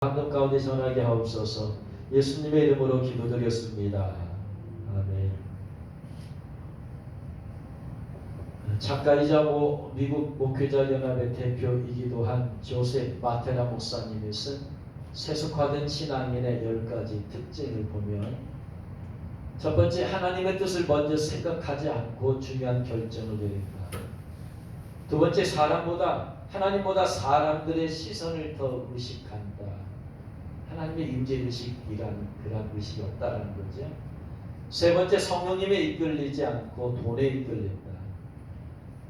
감동 가운데 전하게 하옵소서. 예수님의 이름으로 기도드렸습니다. 아멘. 작가이자 미국 목회자 연합의 대표이기도 한 조셉 마테라 목사님의 쓴 세속화된 신앙인의 10가지 특징을 보면, 첫 번째, 하나님의 뜻을 먼저 생각하지 않고 중요한 결정을 내린다. 두 번째, 하나님보다 사람들의 시선을 더 의식한다. 하나님의 임재의식이라는 그런 의식이 없다는 거죠. 세 번째, 성령님에 이끌리지 않고 돈에 이끌린다.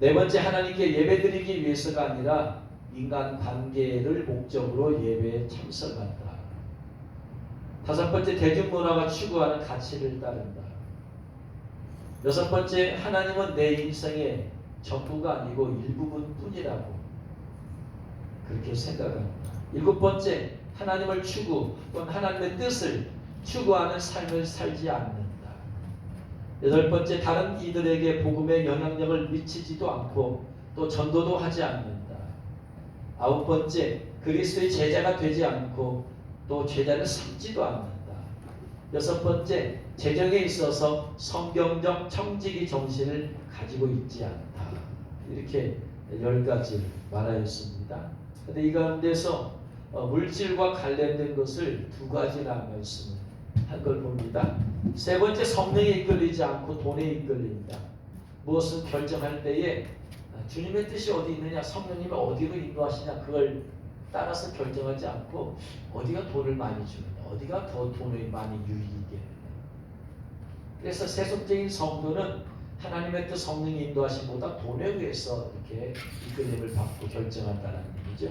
네 번째, 하나님께 예배드리기 위해서가 아니라 인간관계를 목적으로 예배에 참석한다. 다섯 번째, 대중문화가 추구하는 가치를 따른다. 여섯 번째, 하나님은 내 인생의 전부가 아니고 일부분뿐이라고 그렇게 생각합니다. 일곱 번째, 하나님의 뜻을 추구하는 삶을 살지 않는다. 여덟 번째, 다른 이들에게 복음의 영향력을 미치지도 않고 또 전도도 하지 않는다. 아홉 번째, 그리스도의 제자가 되지 않고 또 제자를 삼지도 않는다. 여섯 번째, 재정에 있어서 성경적 청지기 정신을 가지고 있지 않다. 이렇게 10가지를 말하였습니다. 그런데 이 가운데서 물질과 관련된 것을 2가지나 말씀을 한 걸 봅니다. 세 번째, 성령에 이끌리지 않고 돈에 이끌린다. 무엇을 결정할 때에 주님의 뜻이 어디 있느냐, 성령님이 어디로 인도하시냐, 그걸 따라서 결정하지 않고 어디가 돈을 많이 주느냐, 어디가 더 돈을 많이 유익이게 하느냐. 그래서 세속적인 성도는 하나님의 뜻, 성령의 인도하심보다 돈에 의해서 이렇게 이끌림을 받고 결정한다는 얘기죠.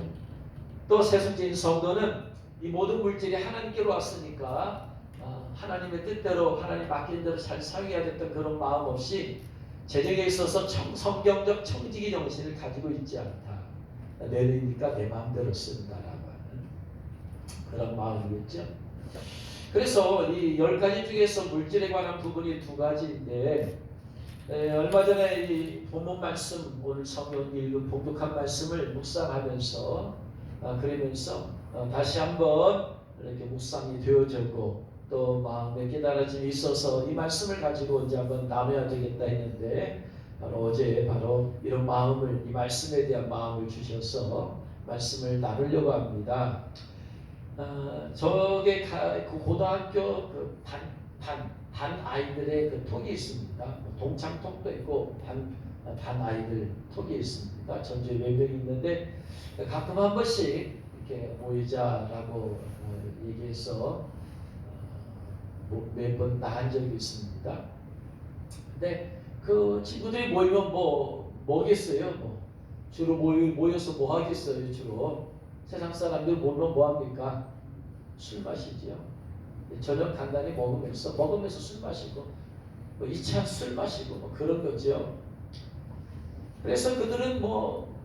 또 세속적인 성도는 이 모든 물질이 하나님께로 왔으니까 하나님의 뜻대로, 하나님 맡긴 대로 잘 살아야겠다는 그런 마음 없이 재정에 있어서 성경적 청지기 정신을 가지고 있지 않다. 내리니까 내 마음대로 쓴다라고 하는 그런 마음이겠죠. 그래서 이 10가지 중에서 물질에 관한 부분이 2가지인데, 얼마 전에 이 본문 말씀, 오늘 성경 읽은 봉독한 말씀을 묵상하면서 그러면서 다시 한번 이렇게 묵상이 되어졌고 또 마음에 깨달아짐이 있어서 이 말씀을 가지고 이제 한번 나눠야 되겠다 했는데, 어제 이런 마음을, 이 말씀에 대한 마음을 주셔서 말씀을 나누려고 합니다. 저게 그 고등학교 그 반 아이들의 그 톡이 있습니다. 동창톡도 있고 반 아이들 톡이 있습니다. 전주에 몇 명이 있는데 가끔 한 번씩 이렇게 모이자라고 얘기해서 몇 번 나간 적이 있습니다. 근데 그 친구들이 모이면 뭐겠어요? 주로 모여서 뭐 하겠어요? 주로 세상 사람들 모이면 뭐 합니까? 술 마시지요. 저녁 간단히 먹으면서 술 마시고 2차 술 마시고 그런 거죠. 그래서 그들은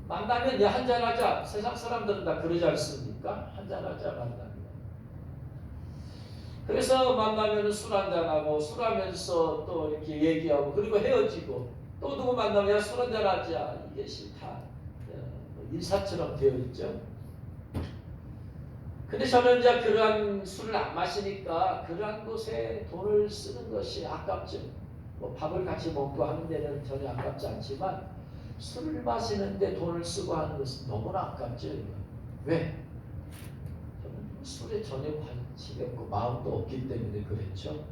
만나면 한잔하자. 세상 사람들은 다 그러지 않습니까? 한잔하자 만나면. 그래서 만나면 술 한잔하고 술하면서 또 이렇게 얘기하고 그리고 헤어지고 또 누구 만나면 술 한잔하자. 이게 다 인사처럼 되어 있죠. 근데 저는 이제 그러한 술을 안 마시니까 그러한 곳에 돈을 쓰는 것이 아깝죠. 밥을 같이 먹고 하는 데는 전혀 아깝지 않지만 술을 마시는데 돈을 쓰고 하는 것은 너무나 아깝죠. 왜? 저는 술에 전혀 관심이 없고 마음도 없기 때문에 그랬죠.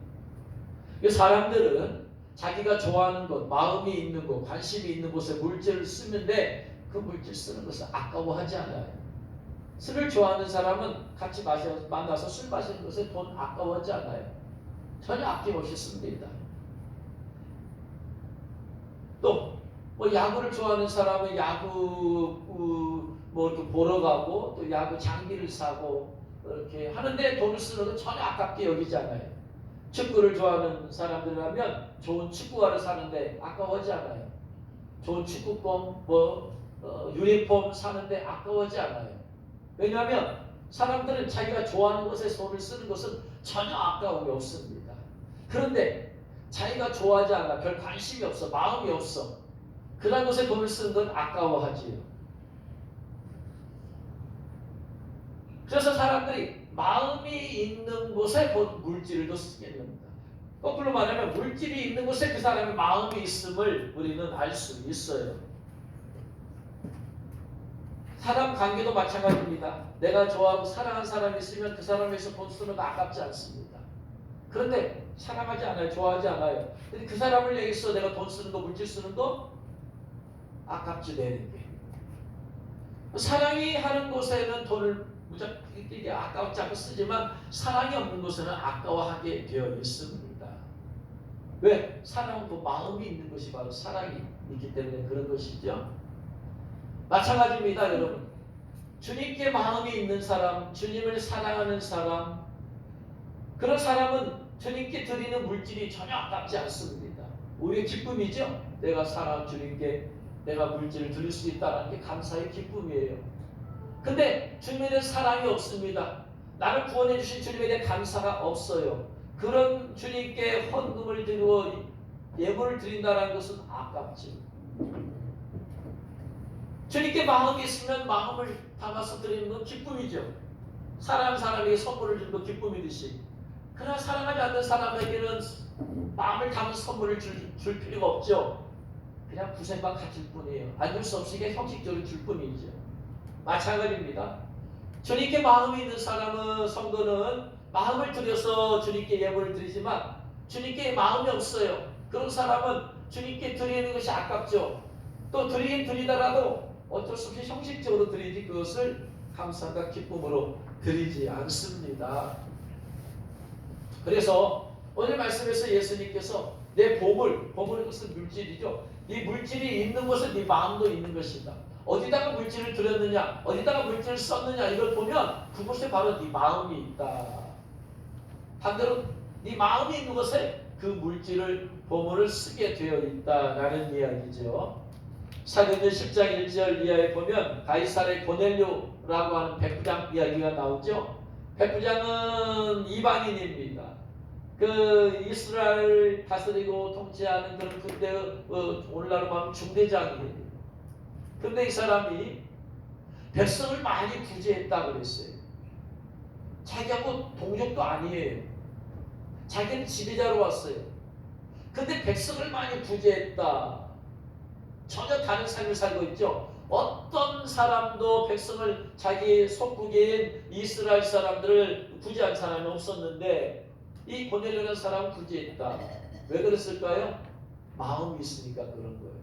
사람들은 자기가 좋아하는 것, 마음이 있는 것, 관심이 있는 곳에 물질을 쓰는데 그 물질 쓰는 것을 아까워하지 않아요. 술을 좋아하는 사람은 같이 만나서 술 마시는 것에 돈 아까워하지 않아요. 전혀 아낌없이 씁니다. 또 야구를 좋아하는 사람은 야구 이렇게 보러 가고 또 야구 장비를 사고 이렇게 하는데 돈을 쓰는 건 전혀 아깝게 여기지 않아요. 축구를 좋아하는 사람들이라면 좋은 축구화를 사는데 아까워하지 않아요. 좋은 축구공 유니폼 사는데 아까워하지 않아요. 왜냐하면 사람들은 자기가 좋아하는 것에 돈을 쓰는 것은 전혀 아까움이 없습니다. 그런데 자기가 좋아하지 않아, 별 관심이 없어, 마음이 없어, 그런 것에 돈을 쓰는 건 아까워하지요. 그래서 사람들이 마음이 있는 곳에 물질을 더 쓰겠습니다. 거꾸로 말하면 물질이 있는 곳에 그 사람의 마음이 있음을 우리는 알 수 있어요. 사람 관계도 마찬가지입니다. 내가 좋아하고 사랑하는 사람이 있으면 그 사람에서 돈 쓰는 거 아깝지 않습니다. 그런데 사랑하지 않아요. 좋아하지 않아요. 근데 그 사람을 위해서 내가 돈 쓰는 거, 물질 쓰는 거 아깝지 되는 게. 사랑이 하는 곳에는 돈을 무작정 아까웠지 않고 쓰지만 사랑이 없는 곳에는 아까워하게 되어 있습니다. 왜? 사랑은 그 마음이 있는 것이 바로 사랑이 있기 때문에 그런 것이죠. 마찬가지입니다, 여러분. 주님께 마음이 있는 사람, 주님을 사랑하는 사람, 그런 사람은 주님께 드리는 물질이 전혀 아깝지 않습니다. 오히려 기쁨이죠. 내가 사랑 주님께 내가 물질을 드릴 수 있다는 게 감사의 기쁨이에요. 근데 주님에 대한 사랑이 없습니다. 나를 구원해 주신 주님에 대한 감사가 없어요. 그런 주님께 헌금을 드리고 예물을 드린다는 것은 아깝지. 주님께 마음이 있으면 마음을 담아서 드리는 건 기쁨이죠. 사랑하는 사람에게 선물을 주는 건 기쁨이듯이. 그러나 사랑하지 않는 사람에게는 마음을 담은 선물을 줄 필요가 없죠. 그냥 구색만 가질 뿐이에요. 안 줄 수 없으니까 형식적으로 줄 뿐이죠. 마찬가지입니다. 주님께 마음이 있는 사람은, 성도는 마음을 들여서 주님께 예물을 드리지만 주님께 마음이 없어요. 그런 사람은 주님께 드리는 것이 아깝죠. 또 드리긴 드리더라도 어쩔 수 없이 형식적으로 드리지 그것을 감사가 기쁨으로 드리지 않습니다. 그래서 오늘 말씀에서 예수님께서 내 보물은 것은 물질이죠. 이 물질이 있는 곳에 네 마음도 있는 것이다. 어디다가 물질을 들였느냐, 어디다가 물질을 썼느냐 이걸 보면 그곳에 바로 네 마음이 있다. 반대로 네 마음이 있는 곳에 그 물질을 보물을 쓰게 되어 있다라는 이야기죠. 사도행전 10장 1절 이하에 보면 가이사랴 고넬료라고 하는 백부장 이야기가 나오죠. 백부장은 이방인입니다. 그 이스라엘 다스리고 통치하는 그런 군대의 오늘날로 말하면 중대장이에요. 근데 이 사람이 백성을 많이 구제했다고 그랬어요. 자기하고 동족도 아니에요. 자기는 지배자로 왔어요. 근데 백성을 많이 구제했다. 전혀 다른 삶을 살고 있죠. 어떤 사람도 백성을 자기 속국인 이스라엘 사람들을 구제한 사람이 없었는데 이 고넬료라는 사람은 구제했다. 왜 그랬을까요? 마음이 있으니까 그런 거예요.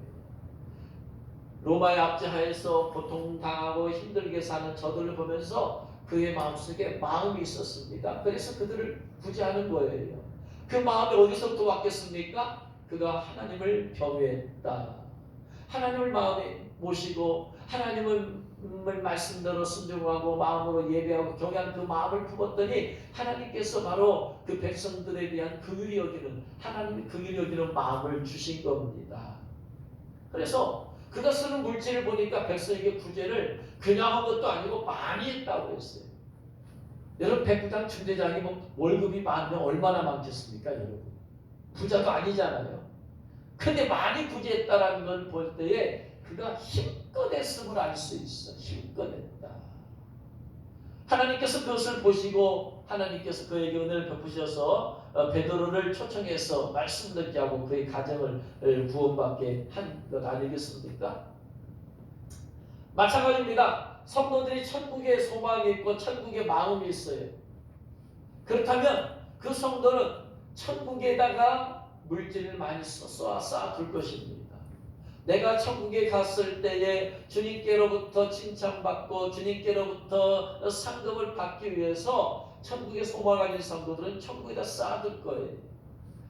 로마의 압제하에서 고통당하고 힘들게 사는 저들을 보면서 그의 마음속에 마음이 있었습니다. 그래서 그들을 구제하는 거예요. 그 마음이 어디서부터 왔겠습니까? 그가 하나님을 경외했다. 하나님을 마음에 모시고 하나님을 말씀대로 순종하고 마음으로 예배하고 경외하는 그 마음을 품었더니 하나님께서 바로 그 백성들에 대한 긍휼히 여기는, 하나님이 긍휼히 여기는 마음을 주신 겁니다. 그래서 그가 쓰는 물질을 보니까 백성에게 구제를 그냥 한 것도 아니고 많이 했다고 했어요. 여러분 백부장 중대장이 월급이 많으면 얼마나 많겠습니까? 여러분 부자도 아니잖아요. 근데 많이 구제했다라는 걸 볼 때에 그가 힘껏 했음을 알 수 있어. 힘껏 했다. 하나님께서 그것을 보시고 하나님께서 그에게 은혜를 베푸셔서 베드로를 초청해서 말씀 듣게 하고 그의 가정을 구원받게 한 것 아니겠습니까? 마찬가지입니다. 성도들이 천국에 소망이 있고 천국에 마음이 있어요. 그렇다면 그 성도는 천국에다가 물질을 많이 쌓아둘 것입니다. 내가 천국에 갔을 때에 주님께로부터 칭찬받고 주님께로부터 상급을 받기 위해서 천국에 소망을 가진 성도들은 천국에다 쌓아둘 거예요.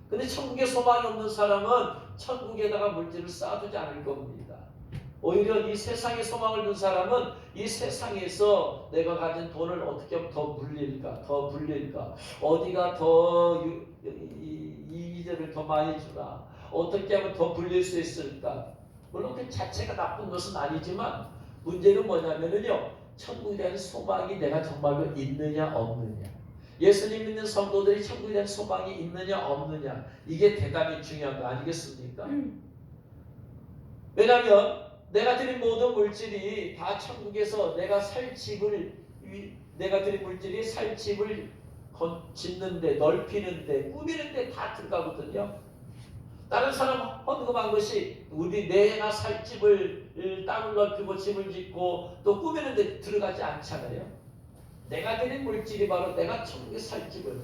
근데 천국에 소망이 없는 사람은 천국에다가 물질을 쌓아두지 않을 겁니다. 오히려 이 세상에 소망을 둔 사람은 이 세상에서 내가 가진 돈을 어떻게 하면 더 물릴까, 더 불릴까, 어디가 더 이익을 더 많이 주나, 어떻게 하면 더 불릴 수 있을까. 물론 그 자체가 나쁜 것은 아니지만 문제는 뭐냐면요, 천국에 대한 소망이 내가 정말로 있느냐 없느냐, 예수님 믿는 성도들이 천국에 대한 소망이 있느냐 없느냐, 이게 대단히 중요한 거 아니겠습니까? 왜냐하면 내가 드린 모든 물질이 다 천국에서 내가 살 집을 내가 드린 물질이 살 집을 짓는데, 넓히는데, 꾸미는데 다 들어가거든요. 다른 사람 헌금한 것이 내가 살 집을 땅을 넓히고 집을 짓고 또 꾸미는데 들어가지 않잖아요. 내가 드린 물질이 바로 내가 천국에 살 집을.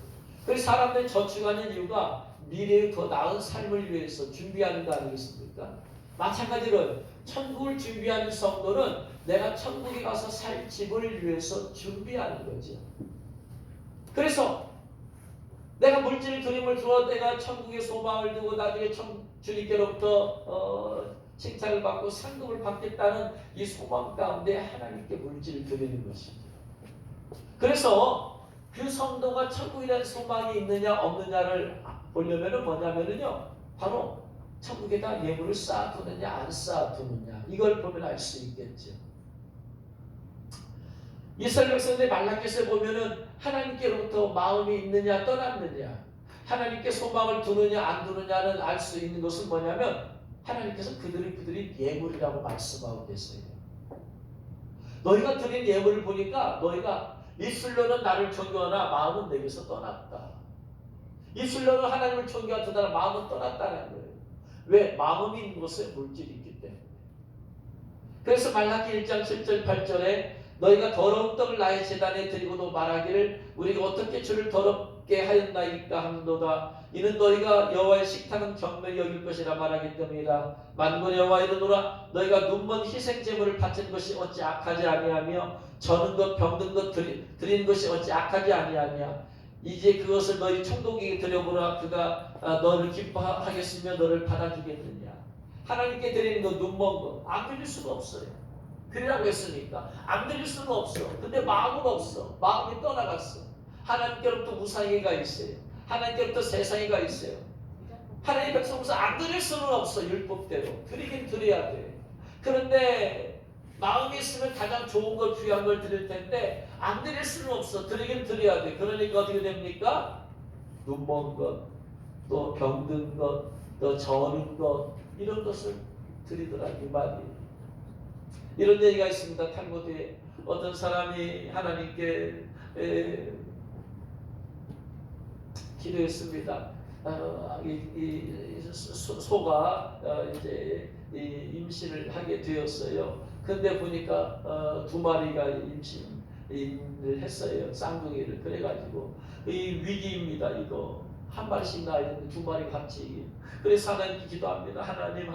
그래서 사람들이 저축하는 이유가 미래의 더 나은 삶을 위해서 준비하는 거 아니겠습니까? 마찬가지로 천국을 준비하는 성도는 내가 천국에 가서 살 집을 위해서 준비하는 거죠. 그래서 내가 물질 드림을 주어 내가 천국의 소망을 두고 나중에 주님께로부터 칭찬을 받고 상급을 받겠다는 이 소망 가운데 하나님께 물질을 드리는 것이죠. 그래서 그 성도가 천국이라는 소망이 있느냐 없느냐를 보려면 뭐냐면요, 바로 천국에다 예물을 쌓아두느냐 안 쌓아두느냐, 이걸 보면 알 수 있겠죠. 이스라엘 백성들의 말라기서에 보면은 하나님께로부터 마음이 있느냐 떠났느냐, 하나님께 소망을 두느냐 안 두느냐는 알 수 있는 것은 뭐냐면 하나님께서 그들이 예물이라고 말씀하고 계세요. 너희가 드린 예물을 보니까 너희가 입술로는 나를 존경하나 마음은 내게서 떠났다. 입술로는 하나님을 존경하더라 마음은 떠났다는 거예요. 왜? 마음이 있는 곳에 물질이 있기 때문에. 그래서 말라기 1장 7절 8절에 너희가 더러운 떡을 나의 제단에 드리고도 말하기를 우리가 어떻게 주를 더럽게 하였나이까 하는도다. 이는 너희가 여호와의 식탁은 경멸히 여길 것이라 말하기 때문이라. 만군의 여호와 이르노라. 너희가 눈먼 희생 제물을 바친 것이 어찌 악하지 아니하며 저는 것 병든 것 드리는 것이 어찌 악하지 아니하냐. 이제 그것을 너희 총독에게 드려보라. 그가 너를 기뻐하겠으며 너를 받아주겠느냐. 하나님께 드리는 것 눈먼 것 안 드릴 수가 없어요. 그러라고 했으니까 안 드릴 수는 없어. 근데 마음은 없어. 마음이 떠나갔어. 하나님께로부터 우상이가 있어요. 하나님께로부터 세상이가 있어요. 하나님 백성으로서 안 드릴 수는 없어. 율법대로 드리긴 드려야 돼. 그런데 마음이 있으면 가장 좋은 걸 귀한 걸 드릴 텐데 안 드릴 수는 없어. 드리긴 드려야 돼. 그러니까 어떻게 됩니까? 눈먼 것, 또 병든 것, 또 저는 것, 이런 것을 드리더라 이 말이에요. 이런 얘기가 있습니다. 탈무드에 어떤 사람이 하나님께 기도했습니다. 소가 이제 임신을 하게 되었어요. 근데 보니까 2마리가 임신을 했어요. 쌍둥이를. 그래가지고 이 위기입니다. 이거 한 마리씩 낳아야 되는데 2마리 같이. 그래서 하나님께 기도합니다. 하나님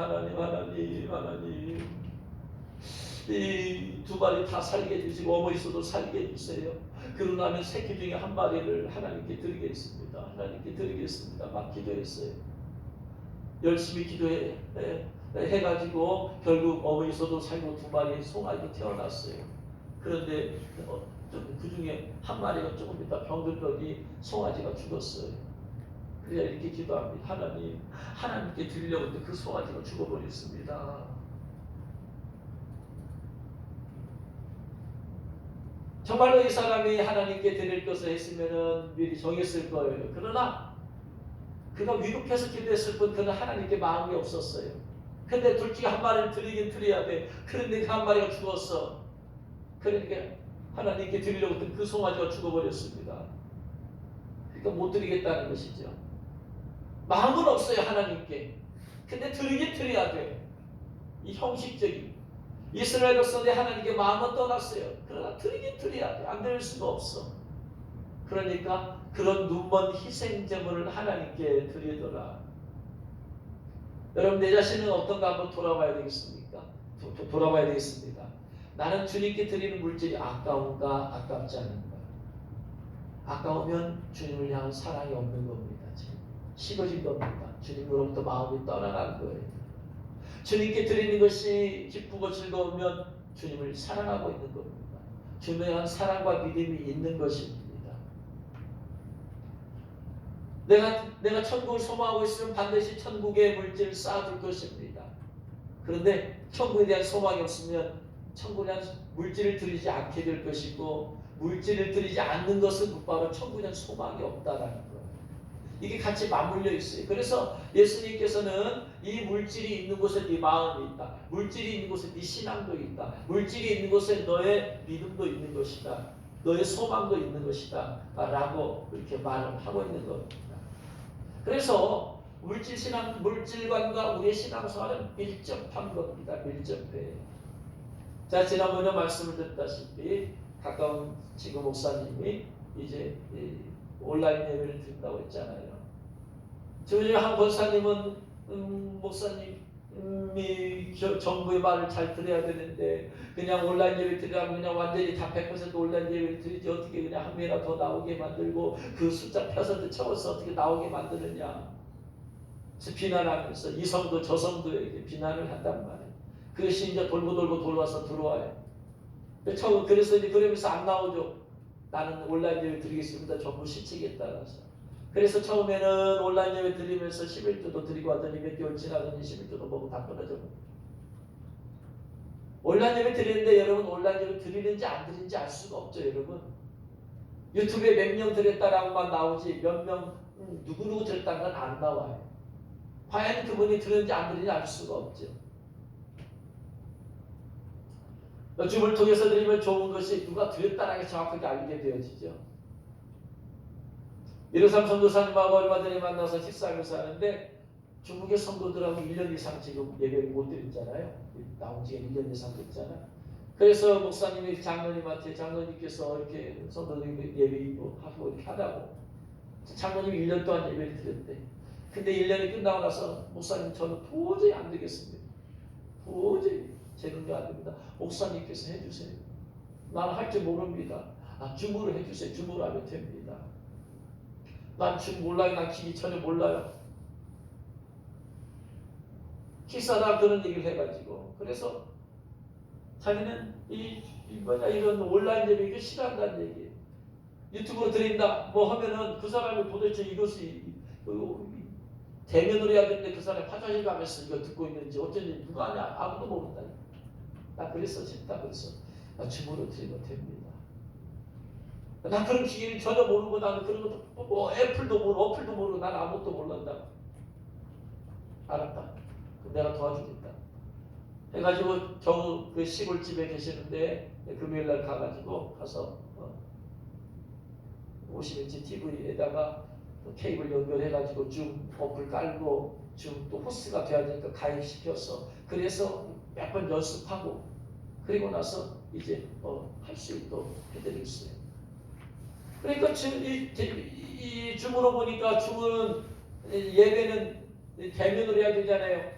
이 2마리 다 살게 해주시고 어머니서도 살게 해주세요. 그러고 나면 새끼 중에 1마리를 하나님께 드리겠습니다. 하나님께 드리겠습니다. 막 기도했어요. 열심히 해가지고 결국 어머니서도 살고 2마리 송아지가 태어났어요. 그런데 그 중에 1마리가 조금 있다 병들더니 송아지가 죽었어요. 그래야 이렇게 기도합니다. 하나님께 드리려고 했는데 그 송아지가 죽어버렸습니다. 정말로 이 사람이 하나님께 드릴 것을 했으면 미리 정했을 거예요. 그러나 그가 위급해서 기도했을 뿐 그는 하나님께 마음이 없었어요. 근데 둘 중에 1마리를 드리긴 드려야 돼. 그런데 그 1마리가 죽었어. 그러니까 하나님께 드리려고 했던 그 송아지가 죽어버렸습니다. 그러니까 못 드리겠다는 것이죠. 마음은 없어요 하나님께. 근데 드리긴 드려야 돼. 이 형식적인. 이스라엘 백성들이 하나님께 마음은 떠났어요. 그러나 드리긴 드려야 돼. 안 드릴 수가 없어. 그러니까 그런 눈먼 희생제물을 하나님께 드리더라. 여러분 내 자신은 어떤가 한번 돌아봐야 되겠습니까? 돌아봐야 되겠습니다. 나는 주님께 드리는 물질이 아까운가 아깝지 않은가? 아까우면 주님을 향한 사랑이 없는 겁니다. 식어진 겁니다. 주님으로부터 마음이 떠나간 거예요. 주님께 드리는 것이 기쁘고 즐거우면 주님을 사랑하고 있는 겁니다. 주님에 대한 사랑과 믿음이 있는 것입니다. 내가 천국을 소망하고 있으면 반드시 천국의 물질을 쌓아둘 것입니다. 그런데 천국에 대한 소망이 없으면 천국에 대한 물질을 드리지 않게 될 것이고 물질을 드리지 않는 것은 곧바로 천국에 대한 소망이 없다라는 거예요. 이게 같이 맞물려 있어요. 그래서 예수님께서는 이 물질이 있는 곳에 네 마음이 있다. 물질이 있는 곳에 네 신앙도 있다. 물질이 있는 곳에 너의 믿음도 있는 것이다. 너의 소망도 있는 것이다 라고 이렇게 말을 하고 있는 겁니다. 그래서 물질관과 우리의 신앙생활은 밀접한 겁니다. 밀접해요. 자, 지난번에 말씀을 듣다시피 가까운 지구 목사님이 이제 온라인 예배를 드린다고 했잖아요. 저희 한 권사님은 목사님이 정부의 말을 잘 들어야 되는데 그냥 온라인 예배 드리라면 그냥 완전히 다 100% 온라인 예배를 드리지 어떻게 그냥 한 명이나 더 나오게 만들고 그 숫자 퍼센트 채워서 어떻게 나오게 만드느냐. 그래서 비난하면서 이 성도 저 성도에게 비난을 한단 말이에요. 그것이 이제 돌고 돌아와서 들어와요. 그래서 이제 그러면서 안 나오죠. 나는 온라인 예배 드리겠습니다. 전부 시치겠다. 그래서 처음에는 온라인 예배 드리면서 11조도 드리고 하더니 몇 개월 지나더니 11조도 먹고 다 끊어져. 온라인 예배 드리는데 여러분 온라인 예배 드리는지 안 드리는지 알 수가 없죠. 여러분. 유튜브에 몇 명 드렸다라고만 나오지 몇 명 누구누구 드렸다는 건 안 나와요. 과연 그분이 들었는지 안 들었는지 알 수가 없죠. 줌을 통해서 드리면 좋은 것이 누가 드렸다는 게 정확하게 알게 되어지죠. 이르삼 선교사님하고 얼마 전에 만나서 식사하면서 하는데 중국의 성도들하고 1년 이상 지금 예배를 못 드렸잖아요. 나온 지가 1년 이상 됐잖아요. 그래서 목사님이 장로님께서 이렇게 성도들 예배하고 이렇게 하라고 장로님이 1년 동안 예배를 드렸대. 근데 1년이 끝나고 나서 목사님 저는 도저히 안 되겠습니다. 도저히 제 능력 안 됩니다. 목사님께서 해주세요. 나는 할 줄 모릅니다. 줌으로 해주세요. 줌으로 하면 됩니다. 난 줌 몰라요. 난 기기 전혀 몰라요. 기사나 그런 얘기를 해가지고 그래서 자기는 이런 온라인 예배 이거 싫어한다는 얘기예요. 유튜브로 드린다 뭐 하면은 그 사람이 도대체 이것이 대면으로 해야 되는데 그 사람이 화장실 가면서 이거 듣고 있는지 어쩐지 누가 아냐 아무도 모른다. 나 그래서 싫다 그래서 나 줌으로 드리면 됩니다. 나 그런 기계를 전혀 모르고 나는 그런 것도 뭐 애플도 모르고 어플도 모르고 나는 아무것도 몰란다. 알았다. 그럼 내가 도와주겠다. 해가지고 겨우 그 시골집에 계시는데 금요일날 가서 50인치 TV에다가 케이블 연결해가지고 줌 어플 깔고 줌 또 호스트가 돼야 되니까 가입시켜서 그래서 몇 번 연습하고 그리고 나서 이제 할 수 있도록 해드리겠어요. 그러니까 지금 이 줌으로 보니까 줌은 예배는 대면으로 해야 되잖아요.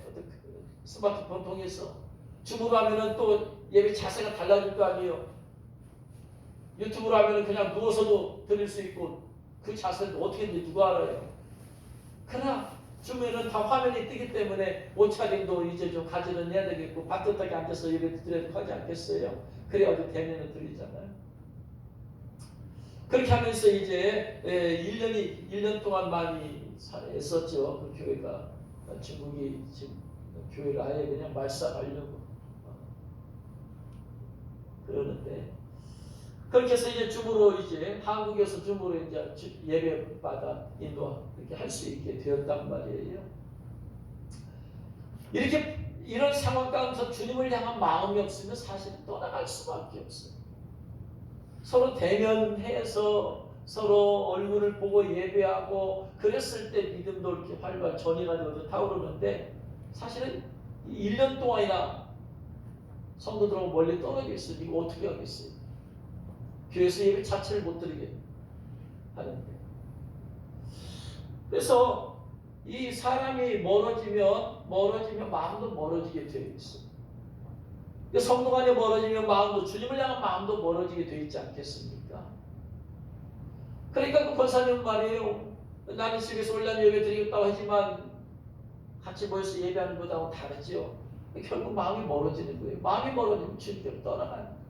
스마트폰 통해서 줌으로 하면은 또 예배 자세가 달라질 거 아니에요. 유튜브로 하면은 그냥 누워서도 들을 수 있고 그 자세는 어떻게 되는지 누가 알아요. 그러나 줌에는 다 화면이 뜨기 때문에 옷차림도 이제 좀 가지런 해야 되겠고 반듯하게 앉아서 예배 드려도 하지 않겠어요. 그래가지고 대면을 드리잖아요. 그렇게 하면서 이제 1년 동안 많이 했었죠. 그 교회가 중국이 지금 교회를 아예 그냥 말살하려고 그러는데 그렇게 해서 이제 줌으로 이제 한국에서 줌으로 이제 예배받아 인도 이렇게 할 수 있게 되었단 말이에요. 이런 상황 가운데서 주님을 향한 마음이 없으면 사실 떠나갈 수밖에 없어요. 서로 대면해서 서로 얼굴을 보고 예배하고 그랬을 때 믿음도 이렇게 활발 전이가 타오르는데 사실은 1년 동안이나 성도들하고 멀리 떨어져 있으니 이거 어떻게 하겠어요? 교회에서 예배 자체를 못 드리게 하는데 그래서 이 사람이 멀어지면 마음도 멀어지게 되어 있어요. 성도 간에 멀어지면 마음도 주님을 향한 마음도 멀어지게 되어 있지 않겠습니까? 그러니까 그 권사님 말이에요. 나는 집에서 온라인 예배 드리겠다고 하지만 같이 모여서 예배하는 것하고 다르죠. 결국 마음이 멀어지는 거예요. 마음이 멀어지면 주님께로 떠나가요.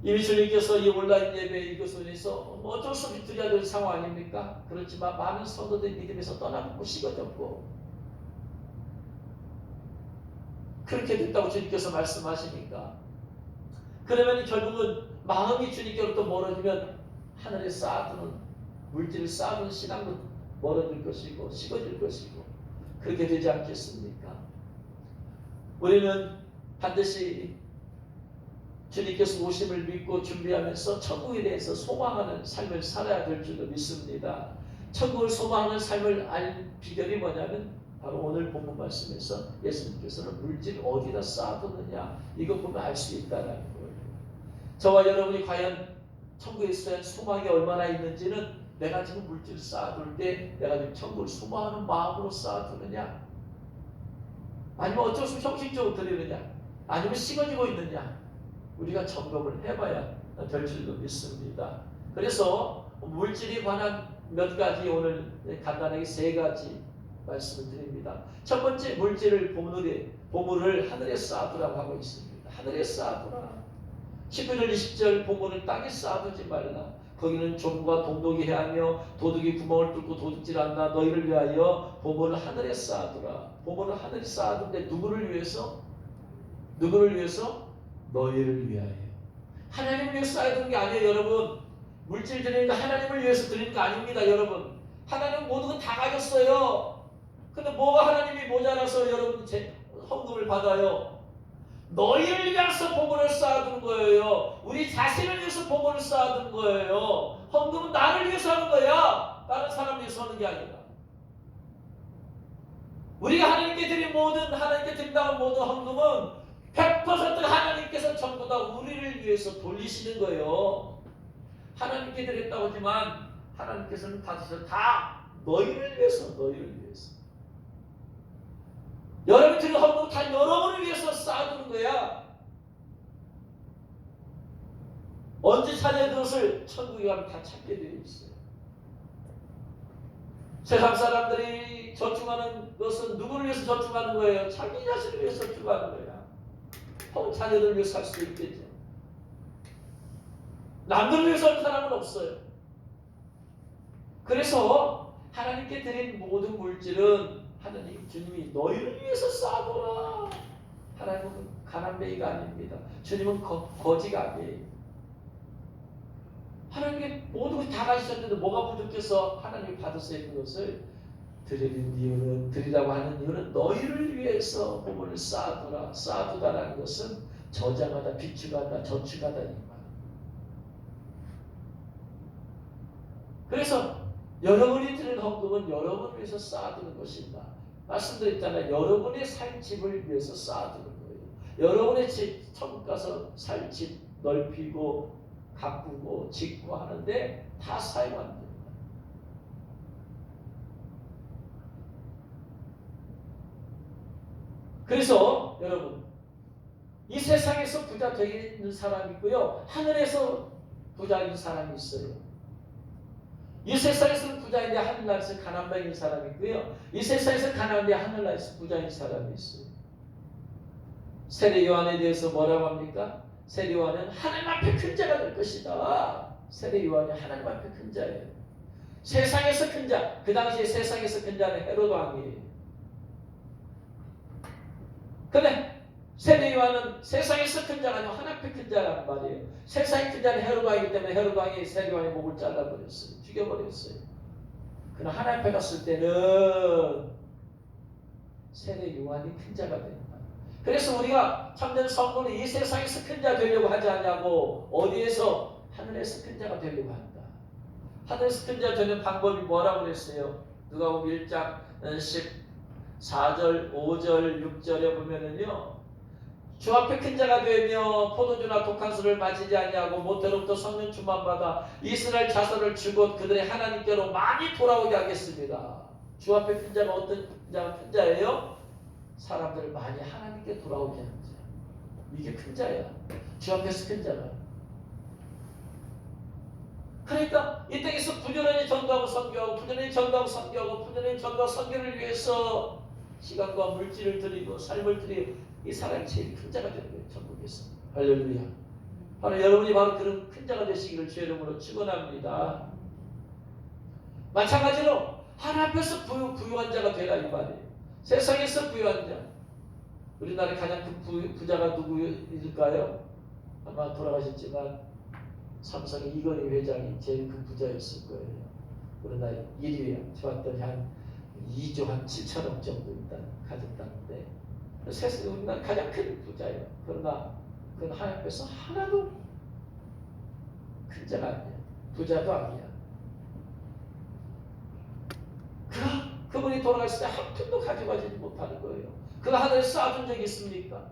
이미 주님께서 이 온라인 예배 이것을 위해서 어쩔 수 없이 드려야 될 상황 아닙니까? 그렇지만 많은 성도들이 믿음에서 떠나고 식어졌고 그렇게 됐다고 주님께서 말씀하시니까 그러면 결국은 마음이 주님께로부터 멀어지면 하늘에 쌓아두는 물질을 쌓아두는 신앙도 멀어질 것이고 식어질 것이고 그렇게 되지 않겠습니까? 우리는 반드시 주님께서 오심을 믿고 준비하면서 천국에 대해서 소망하는 삶을 살아야 될 줄로 믿습니다. 천국을 소망하는 삶을 알 비결이 뭐냐면 바로 오늘 본문 말씀에서 예수님께서는 물질 어디다 쌓아두느냐 이거 보면 알 수 있다는 거예요. 저와 여러분이 과연 천국에 있어야 소망이 얼마나 있는지는 내가 지금 물질 쌓아둘 때 내가 지금 천국을 소망하는 마음으로 쌓아두느냐, 아니면 어쩔 수 없이 형식적으로 드리느냐, 아니면 식어지고 있느냐, 우리가 점검을 해봐야 될 줄로 믿습니다. 그래서 물질에 관한 몇 가지 오늘 간단하게 세 가지 말씀을 드립니다. 첫 번째, 물질을 보물을 하늘에 쌓아두라고 하고 있습니다. 하늘에 쌓아두라. 19절 20절 보물을 땅에 쌓아두지 말라. 거기는 종과 동독이 해하며 도둑이 구멍을 뚫고 도둑질한다. 너희를 위하여 보물을 하늘에 쌓아두라. 보물을 하늘에 쌓아두는데 누구를 위해서? 누구를 위해서? 너희를 위하여. 하나님을 위해서 쌓아두는 게 아니에요, 여러분. 물질 드리는 거 하나님을 위해서 드리는 거 아닙니다, 여러분. 하나님은 모든 거 다 가졌어요. 근데 뭐가 하나님이 모자라서 여러분 헌금을 받아요? 너희를 위해서 보물을 쌓아두는 거예요. 우리 자신을 위해서 보물을 쌓아두는 거예요. 헌금은 나를 위해서 하는 거야. 다른 사람 위해서 하는 게 아니라. 우리가 하나님께 드린 하나님께 드린다는 모든 헌금은 100% 하나님께서 전부 다 우리를 위해서 돌리시는 거예요. 하나님께 드렸다고 하지만 하나님께서는 받으셔서 다 너희를 위해서, 너희를 위해서. 여러분이 드린 헌금은 다 여러분을 위해서 쌓아두는 거야. 언제 찾아야 그것을 천국에 가면 다 찾게 되어 있어요. 세상 사람들이 저축하는 것은 누구를 위해서 저축하는 거예요? 자기 자신을 위해서 저축하는 거야. 혹은 자녀들을 위해서 살 수도 있겠죠. 남들을 위해서 하는 사람은 없어요. 그래서 하나님께 드린 모든 물질은 하나님, 주님이 너희를 위해서 쌓아둬라. 하나님은 가난뱅이가 아닙니다. 주님은 거지가 아니에요. 하나님께 모든 것이 다 가지셨는데 뭐가 부족해서 하나님이 받으세요. 그것을 드리라고 하는 이유는 너희를 위해서 보물을 쌓아두라. 쌓아두다라는 것은 저장하다, 비축하다, 저축하다 이 말. 그래서 여러분이 드린 헌금은 여러분을 위해서 쌓아두는 것입니다. 말씀드렸잖아요. 여러분의 살 집을 위해서 쌓아두는 거예요. 여러분의 집, 천국 가서 살 집 넓히고 가꾸고 짓고 하는데 다 사용하는 겁니다. 그래서 여러분, 이 세상에서 부자 되는 사람이 있고요, 하늘에서 부자인 사람이 있어요. 이 세상에서는 부자인데 하늘나라에서 가난뱅이인 사람이 있고요, 이 세상에서 가난한데 하늘나라에서 부자인 사람이 있어요. 세례 요한에 대해서 뭐라고 합니까? 세례 요한은 하나님 앞에 큰 자가 될 것이다. 세례 요한이 하나님 앞에 큰 자예요. 세상에서 큰 자, 그 당시에 세상에서 큰 자는 헤로드 왕이에요. 근데 세례 요한은 세상에서 큰 자가 아니고 하나님 앞에 큰 자란 말이에요. 세상의 큰 자는 헤로드 왕이기 때문에 헤로드 왕이 세례 요한의 목을 잘라버렸어요. 죽여버렸어요. 그러나 하나님 앞에 갔을 때는 세례 요한이 큰 자가 됩니다. 그래서 우리가 참된 성도는 이 세상에서 큰 자 되려고 하지 않냐고, 어디에서? 하늘에서 큰 자가 되려고 한다. 하늘에서 큰 자 되는 방법이 뭐라고 그랬어요? 누가복음 1장 14절, 5절, 6절에 보면은요, 주 앞에 큰 자가 되며 포도주나 독한 술을 마시지 아니하고 모태로부터 성령 충만받아 이스라엘 자손을 주곧 그들의 하나님께로 많이 돌아오게 하겠습니다. 주 앞에 큰 자가 어떤 큰 자예요? 사람들을 많이 하나님께 돌아오게 하는 자. 이게 큰 자야. 주 앞에서 큰 자가. 그러니까 이 땅에서 부지런히 전도하고 선교하고 부지런히 전도하고 선교하고 부지런히 전도하고 선교를 위해서 시간과 물질을 드리고 삶을 드리고 이 사람이 제일 큰 자가 되는 거예요. 전국에서. 할렐루야. 바로 여러분이 바로 그런 큰 자가 되시기를 주의 이름으로 축원합니다. 마찬가지로 하나님 앞에서 부유한 자가 되라 이 말이에요. 세상에서 부유한 자. 우리나라의 가장 큰 부자가 누구일까요? 아마 돌아가셨지만 삼성의 이건희 회장이 제일 큰 부자였을 거예요. 우리나라 1위에 좋았더니 한 2조 한 7천억 정도 일단 가졌다는데 세상에 우리나라 가장 큰 부자예요. 그러나 그건 하나님 앞에서 하나도 큰 자가 아니야. 부자도 아니야. 그분이 돌아가실 때 한 푼도 가져가지 못하는 거예요. 그가 하늘에 쌓아둔 적이 있습니까?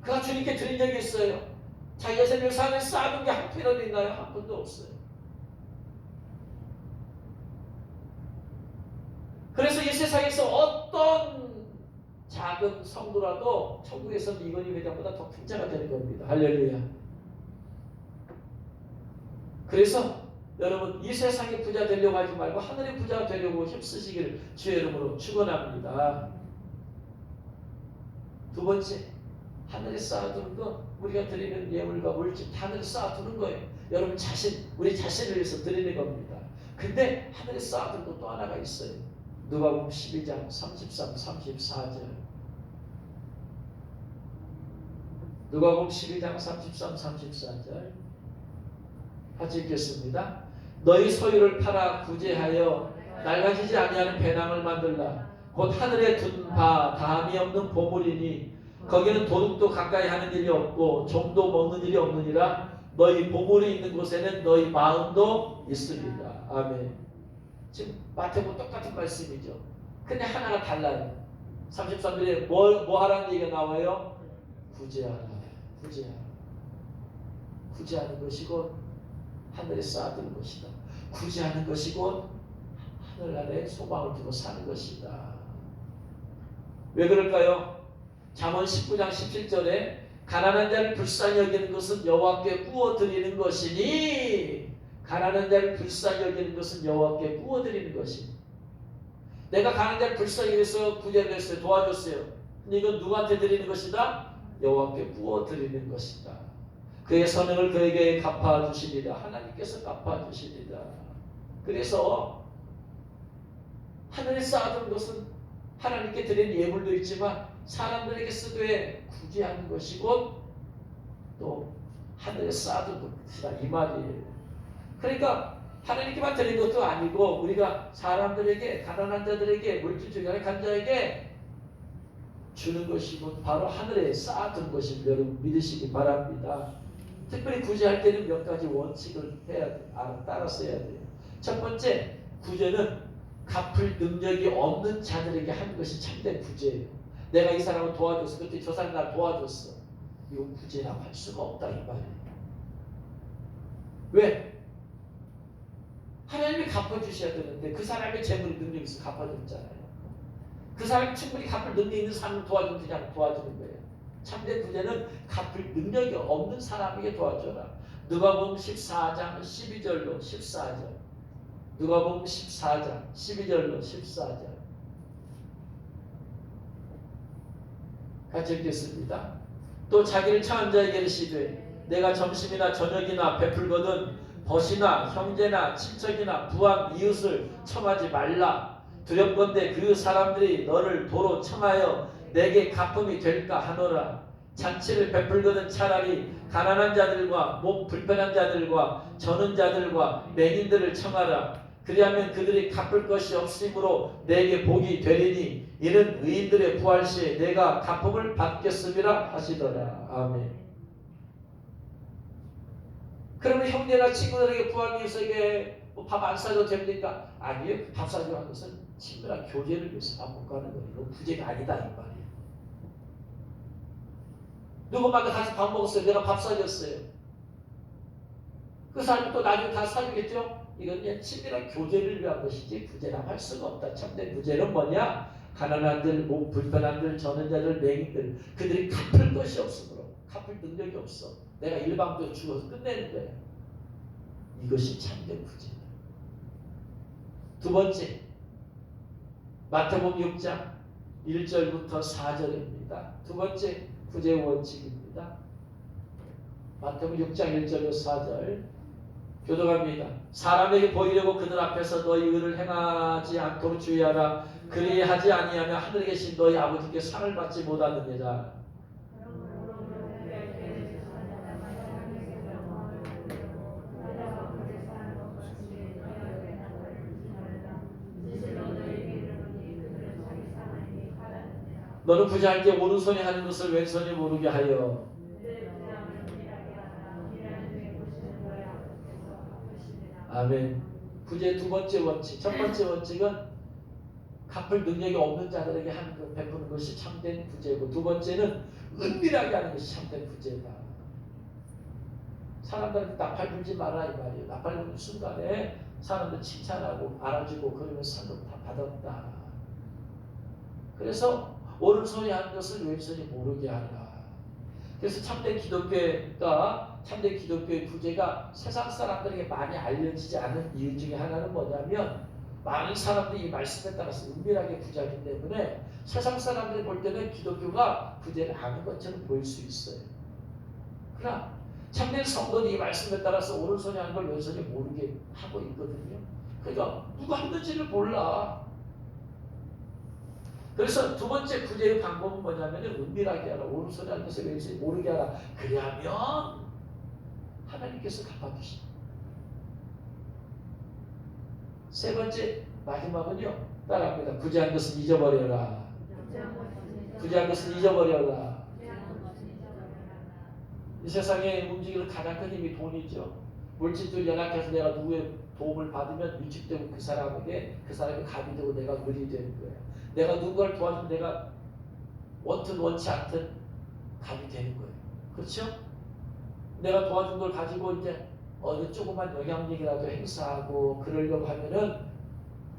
그가 주님께 드린 적이 있어요. 자기가 생명 산에 쌓아둔 게 한 푼이라도 있나요? 한 푼도 없어요. 그래서 이 세상에서 어떤 작은 성도라도 천국에서는 이건희 회장보다 더 큰 자가 되는 겁니다. 할렐루야. 그래서 여러분 이 세상의 부자 되려고 하지 말고 하늘의 부자가 되려고 힘쓰시기를 주의 이름으로 축원합니다. 두 번째, 하늘에 쌓아두는 건 우리가 드리는 예물과 물질 다 하늘에 쌓아두는 거예요. 여러분 자신, 우리 자신을 위해서 드리는 겁니다. 근데 하늘에 쌓아두는 것 또 하나가 있어요. 누가복음 12장 33, 34절. 누가복음 12장 33, 34절. 같이 읽겠습니다. 너희 소유를 팔아 구제하여 낡아지지 아니하는 배낭을 만들라. 곧 하늘에 둔 바 다함이 없는 보물이니 거기는 도둑도 가까이 하는 일이 없고 종도 먹는 일이 없느니라. 너희 보물이 있는 곳에는 너희 마음도 있으리라. 아멘. 지금 마태복음 똑같은 말씀이죠. 근데 하나가 달라요. 33절에 뭐 하라는 얘기가 나와요? 구제하라. 구제하라. 구제하는 것이고 하늘에 쌓아두는 것이다. 구제하는 것이고 하늘 아래 소망을 두고 사는 것이다. 왜 그럴까요? 잠언 19장 17절에 가난한 자를 불쌍히 여기는 것은 여호와께 구워드리는 것이니 가난한 자를 불쌍히 여기는 것은 여호와께 구워드리는 것이니 내가 가난한 자를 불쌍히 여기서 구제를 했어요. 도와줬어요. 근데 이건 누구한테 드리는 것이다? 여호와께 구워드리는 것이다. 그의 선행을 그에게 갚아주시리라. 하나님께서 갚아주시리라. 그래서 하늘에 쌓아둔 것은 하나님께 드린 예물도 있지만 사람들에게 쓰되 구제하는 것이고 또 하늘에 쌓아둔 것이다. 이 말이에요. 그러니까 하나님께만 드린 것도 아니고 우리가 사람들에게 가난한 자들에게 물질주의 약한 자에게 주는 것이고 바로 하늘에 쌓아둔 것을 여러분 믿으시기 바랍니다. 특별히 구제할 때는 몇 가지 원칙을 해야 돼. 따라서 해야 돼요. 첫 번째, 구제는 갚을 능력이 없는 자들에게 하는 것이 참된 구제예요. 내가 이 사람을 도와줬어. 그때 저 사람이 날 도와줬어. 이건 구제라고 할 수가 없다 이 말이에요. 왜? 하나님이 갚아주셔야 되는데 그 사람의 재물이 능력이 있어 갚아줬잖아요. 그 사람이 충분히 갚을 능력이 있는 사람을 도와주면 그냥 도와주는 거예요. 참된 구제는 갚을 능력이 없는 사람에게 도와줘라. 누가복음 14장 12절로 14절. 누가복음 14장 12절로 14절. 같이 읽겠습니다. 또 자기를 청한 자에게 이르시되 내가 점심이나 저녁이나 베풀거든 벗이나 형제나 친척이나 부한 이웃을 청하지 말라. 두렵건대 그 사람들이 너를 도로 청하여 내게 갚음이 될까 하노라. 잔치를 베풀거든 차라리 가난한 자들과 몸 불편한 자들과 저는 자들과 맹인들을 청하라. 그리하면 그들이 갚을 것이 없으므로 내게 복이 되리니 이는 의인들의 부활 시에 내가 갚음을 받겠음이라 하시더라. 아멘. 그러면 형제나 친구들에게 부한 이웃에게 밥 안 사줘도 됩니까? 아니요. 밥 사주고 하는 것은 친구랑 교제를 위해서 밥 먹고 하는 거예요. 이건 구제가 아니다 이 말이에요. 누구만가 가서 밥 먹었어요. 내가 밥 사줬어요. 그 사람이 또 나중에 다 사주겠죠? 이건 그냥 친밀한 교제를 위한 것이지 구제라고 할 수가 없다. 참된 구제는 뭐냐? 가난한들, 몸 불편한들, 저는 자들, 맹인들 그들이 갚을 것이 없으므로 갚을 능력이 없어. 내가 일방적으로 죽어서 끝내는 거야. 이것이 참된 구제다. 두 번째, 마태복음 6장 1절부터 4절입니다. 두 번째 구제 원칙입니다. 마태복음 6장 1절로 4절 교독합니다. 사람에게 보이려고 그들 앞에서 너희 의를 행하지 않도록 주의하라. 그리하지 아니하면 하늘에 계신 너희 아버지께 상을 받지 못하느니라. 너는 부자에게 오른손이 하는 것을 왼손이 모르게 하여 아멘. 구제의 두 번째 원칙. 첫 번째 원칙은 갚을 능력이 없는 자들에게 베푸는 것이 참된 구제고, 두 번째는 은밀하게 하는 것이 참된 구제다. 사람들한테 나팔 불지 마라 이 말이에요. 나팔 부는 순간에 사람들 칭찬하고 알아주고 그러면 상급 다 받았다. 그래서 오른손이 하는 것을 왼손이 모르게 하라. 그래서 참된 기독교의 구제가 세상 사람들에게 많이 알려지지 않은 이유 중에 하나는 뭐냐면, 많은 사람들이 이 말씀에 따라서 은밀하게 구제하기 때문에 세상 사람들이 볼 때는 기독교가 구제를 하는 것처럼 보일 수 있어요. 그러나 참된 성도는 이 말씀에 따라서 오른손이 하는 걸 왼손이 모르게 하고 있거든요. 그러니까 누가 했는지를 몰라. 그래서 두 번째 구제의 방법은 뭐냐면 은밀하게 하라. 오른손이 하는 것을 왼손이 모르게 하라. 그리하면 하나님께서 갚아주신다. 세 번째 마지막은요, 따라합니다. 구제한 것은 잊어버려라. 구제한 것은 잊어버려라. 이 세상에 움직이는 가장 큰 힘이 돈이죠. 물질도 연약해서 내가 누구의 도움을 받으면 위축되고 그 사람이 갑이 되고 내가 을이 되는 거예요. 내가 누군가를 도와주면 내가 원튼 원치 않든 갑이 되는 거예요. 그렇죠? 내가 도와준 걸 가지고 이제 어느 조그만 영향력이라도 행사하고 그러려고 하면은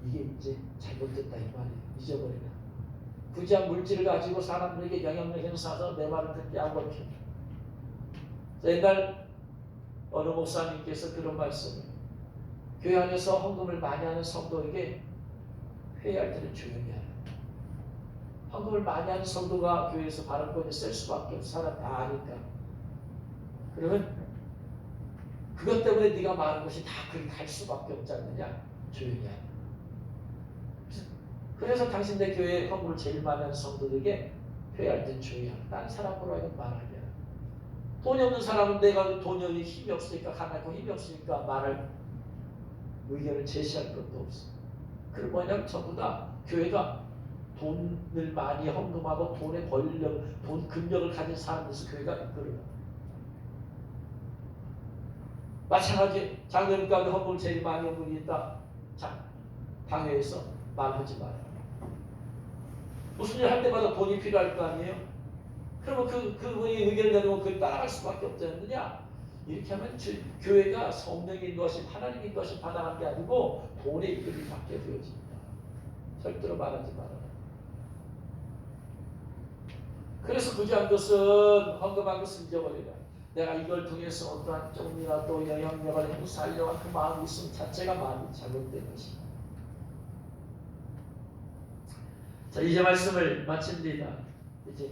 이게 이제 잘못됐다 이 말이에요. 잊어버리라. 부지한 물질을 가지고 사람들에게 영향력 행사해서 내 말을 듣게 하고 옛날 어느 목사님께서 그런 말씀을, 교회 안에서 헌금을 많이 하는 성도에게 회의할 때는 조용히 하라. 헌금을 많이 하는 성도가 교회에서 발언권을 쓸 수밖에 없어. 사람 다 아니까. 그러면 그것 때문에 네가 말하는 것이 다 그렇게 갈 수밖에 없지 않느냐? 조용히 하라. 그래서 당신 내 교회에 헌금을 제일 많이 하는 성도들에게 회의할 때는 조용히 하라. 다른 사람으로 하여금 말하게 하라. 돈이 없는 사람은 내가 돈이 힘이 없으니까, 가난하고 힘이 없으니까 말할 의견을 제시할 것도 없어. 그럼 뭐냐면 전부 다 교회가 돈을 많이 헌금하고 돈의 권력, 돈 근력을 가진 사람에서 교회가 이끌어요. 마찬가지 장로님 가운데 헌금을 제일 많이 한 분이 있다. 자, 당회에서 말하지 마라. 무슨 일 할 때마다 돈이 필요할 거 아니에요? 그러면 그분이 의견을 내놓으면 그걸 따라갈 수밖에 없지 않느냐? 이렇게 하면 교회가 성령의 인도하심, 하나님의 인도하심 받아가는 게 아니고 돈의 이끌림이 받게 되어집니다. 절대로 말하지 말아라. 그래서 구제한 것은, 헌금한 것은 잊어버리라. 내가 이걸 통해서 어떠한 조금이라도 영향력을 행사하려고 하는 그 마음이 있음 자체가 마음이 잘못된 것이다. 자, 이제 말씀을 마칩니다. 이제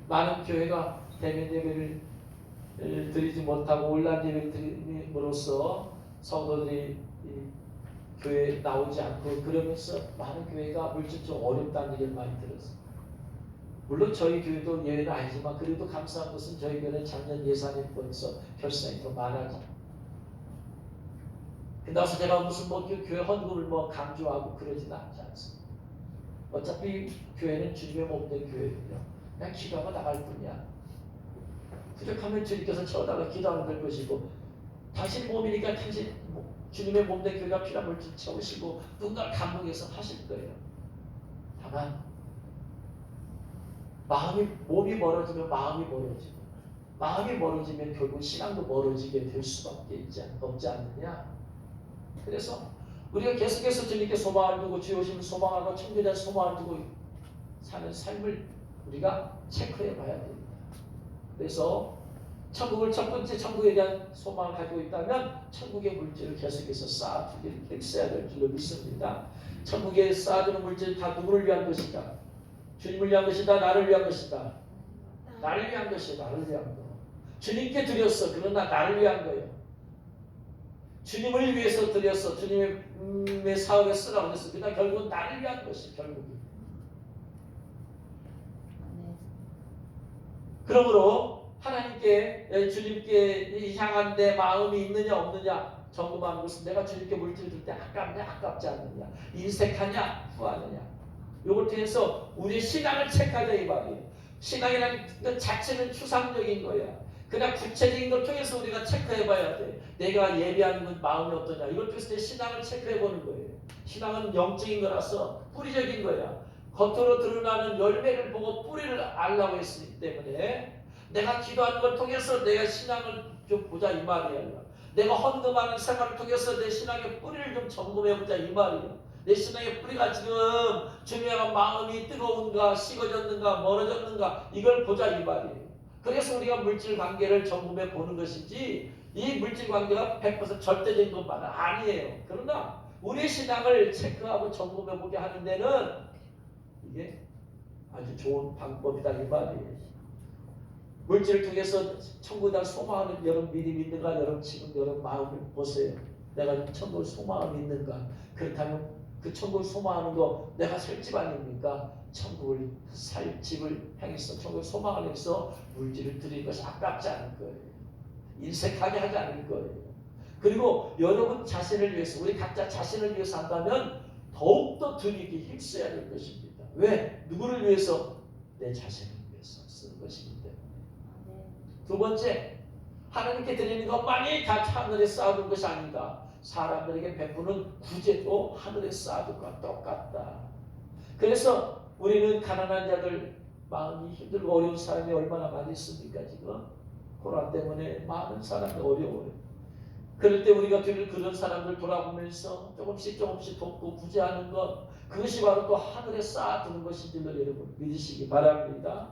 많은 교회가 대면 예배를 드리지 못하고 온라인 예배를 드림으로써 성도들이 교회에 나오지 않고, 그러면서 많은 교회가 물질적으로 어렵다는 얘기를 많이 들었어요. 물론 저희 교회도 예외는 아니지만 그래도 감사한 것은 저희 교회는 작년 예산에 비해서 결산이 더 많아져. 그래서 제가 무슨 교회 헌금을 강조하고 그러지는 않지 않습니다. 어차피 교회는 주님의 몸된 교회예요. 그냥 기도하고 나갈 뿐이야. 부족하면 주님께서 채워달라 기도하면 될 것이고, 당신 몸이니까 당신 주님의 몸된 교회가 필요한 물질 채우시고 누군가 감동해서 하실 거예요. 다만 몸이 멀어지면 마음이 멀어지고, 마음이 멀어지면 결국 신앙도 멀어지게 될 수밖에 없지 않느냐. 그래서 우리가 계속해서 주님께 소망을 두고 주의 오심을 소망하고 천국에 대한 소망을 두고 사는 삶을 우리가 체크해 봐야 됩니다. 그래서 천국을 첫 번째 천국에 대한 소망을 가지고 있다면 천국의 물질을 계속해서 쌓아두기를 써야 될 줄로 믿습니다. 천국에 쌓아두는 물질 다 누구를 위한 것이다? 주님을 위한 것이다? 나를 위한 것이다? 나를 위한 것이다. 나를 위한 거. 주님께 드렸어. 그러나 나를 위한 거예요. 주님을 위해서 드렸어. 주님의 사업에 쓰라고 했어. 그러나 결국은 나를 위한 것이 결국은. 그러므로 하나님께, 주님께 향한 내 마음이 있느냐 없느냐 점검하는 것은, 내가 주님께 물질을 줄 때 아깝냐 아깝지 않느냐, 인색하냐 후하느냐, 이걸 통해서 우리의 신앙을 체크하자 이 말이에요. 신앙이라는 것 자체는 추상적인 거야. 그냥 구체적인 걸 통해서 우리가 체크해 봐야 돼. 내가 예배하는 건 마음이 어떠냐. 이걸 통해서 내 신앙을 체크해 보는 거예요. 신앙은 영적인 거라서 뿌리적인 거야. 겉으로 드러나는 열매를 보고 뿌리를 알라고 했기 때문에 내가 기도하는 걸 통해서 내가 신앙을 좀 보자 이 말이야. 내가 헌금하는 생활을 통해서 내 신앙의 뿌리를 좀 점검해 보자 이 말이야. 내 신앙의 뿌리가 지금 중요한 마음이 뜨거운가 식어졌는가 멀어졌는가 이걸 보자 이 말이에요. 그래서 우리가 물질 관계를 점검해 보는 것이지 이 물질 관계가 100% 절대적인 것만은 아니에요. 그러나 우리의 신앙을 체크하고 점검해 보게 하는 데는 이게 아주 좋은 방법이다 이 말이에요. 물질을 통해서 천국을 소망하는 여러분 믿음이 있는가? 여러분 지금 여러분 마음을 보세요. 내가 천국을 소망하고 있는가? 그렇다면 그 천국을 소망하는 거 내가 살 집 아닙니까? 천국을 살 집을 향해서 천국을 소망을 해서 물질을 드리는 것이 아깝지 않을 거예요. 인색하게 하지 않을 거예요. 그리고 여러분 자신을 위해서 우리 각자 자신을 위해서 한다면 더욱더 드리기 힘써야 될 것입니다. 왜? 누구를 위해서? 내 자신을 위해서 쓰는 것이기 때문에. 두 번째, 하나님께 드리는 것만이 다 하늘에 쌓아둔 것이 아니다. 사람들에게 베푸는 구제도 하늘에 쌓아둔 것과 똑같다. 그래서 우리는 가난한 자들, 마음이 힘들고 어려운 사람이 얼마나 많이 있습니까 지금? 코로나 때문에 많은 사람이 어려워요. 그럴 때 우리가 그런 사람들 돌아보면서 조금씩 돕고 구제하는 것, 그것이 바로 또 하늘에 쌓아두는 것인 줄로 여러분 믿으시기 바랍니다.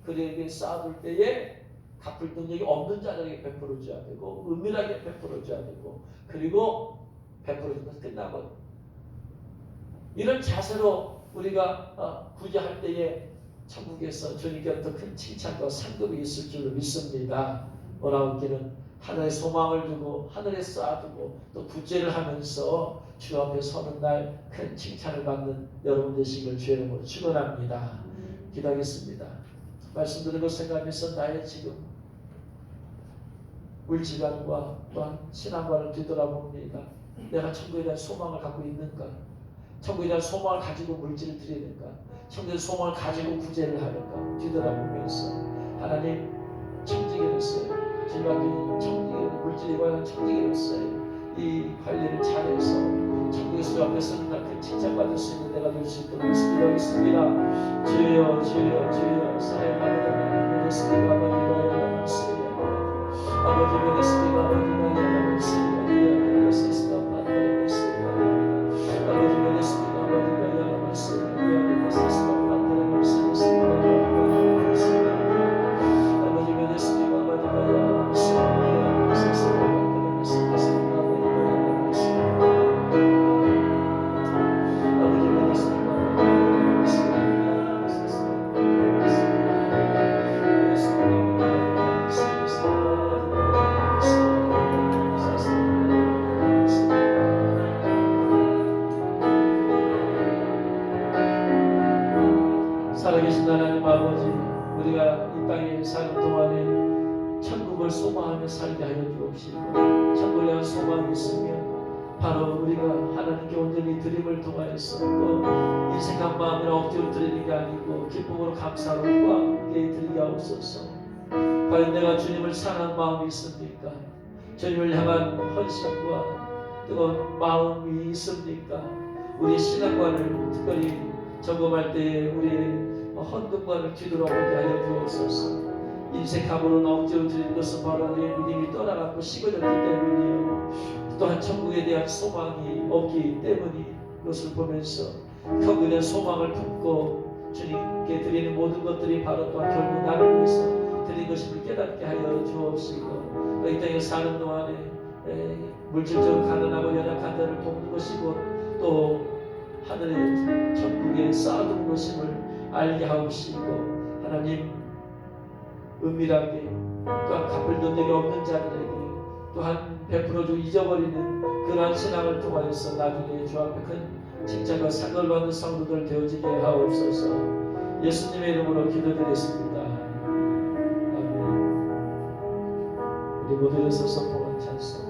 그들에게 쌓아둘 때에 갚을 능력이 없는 자들에게 베풀어줘야 되고 은밀하게 베풀어줘야 되고 그리고 베풀어주면서 끝나거든요. 이런 자세로 우리가 구제할 때에 천국에서 주님께로부터 큰 칭찬과 상급이 있을 줄로 믿습니다. 오라운기는 하늘에 소망을 두고 하늘에 쌓아두고 또 구제를 하면서 주 앞에 서는 날 큰 칭찬을 받는 여러분 되시길 주의 이름으로 축원합니다. 기도하겠습니다. 말씀 드린 것 생각하면서 나의 지금 물질관과 또한 신앙관을 뒤돌아봅니다. 내가 천국에 대한 소망을 갖고 있는가? 천국에 대한 소망을 가지고 물질을 드리는가? 천국에 대한 소망을 가지고 구제를 하는가? 뒤돌아보면서 하나님 청지기로서요. 주님께 청지기 물질에 관한 청지기로서요. 이 관리를 잘해서 천국에서 주 앞에 서는 날 큰 칭찬받을 수 있는 내가 될 수 있도록 기도하겠습니다. 주여 주여 주여 사랑하는 하나님 예수님 아버지가 열어주세요. 아버지 믿으시기가 아버지가 열어주세요. 예수님과 만나는 예수님과 아버지 믿으시기가 아버지가 열어주세요. 예수님과 만나는 예수님과 아버지 믿으시기가 아버지가 열어주세요. 예수님과 만나는 예수님과 살아계신 하나님 아버지, 우리가 이 땅에 사는 동안에 천국을 소망하며 살게 하여 주옵시고 천국에 대한 소망이 있으면 바로 우리가 하나님께 온전히 드림을 통하여서 또 인생한 마음으로 억지로 드리는 게 아니고 기쁨으로 감사로 함께 드리게 하옵소서. 과연 내가 주님을 사랑하는 마음이 있습니까? 주님을 향한 헌신과 뜨거운 마음이 있습니까? 우리 신앙관을 특별히 점검할 때에 우리의 헌금관을 뒤돌아보게 하여 주옵소서. 인색함으로는 억지로 드리는 것은 바로 우리의 믿음이 떠나가고 식어졌기 때문이요. 또한 천국에 대한 소망이 없기 때문이 그것을 보면서 천국에 대한 소망을 품고 주님께 드리는 모든 것들이 바로 또한 결국 나를 위해서 드린 것임을 깨닫게 하여 주옵시고 이 땅에 사는 동안에 물질적으로 가난하고 연약한 자를 돕는 것이고 또 하늘의 천국에 쌓아두는 것임을 알게 하옵시고 하나님 은밀하게 또한 갚을 능력이 없는 자들에게 또한 베풀어주고 잊어버리는 그러한 신앙을 통하여서 나중에 주 앞에 큰 칭찬과 상을 받는 성도들 되어지게 하옵소서. 예수님의 이름으로 기도드렸습니다. 아멘. 우리 모두 일어서서 봉헌 찬송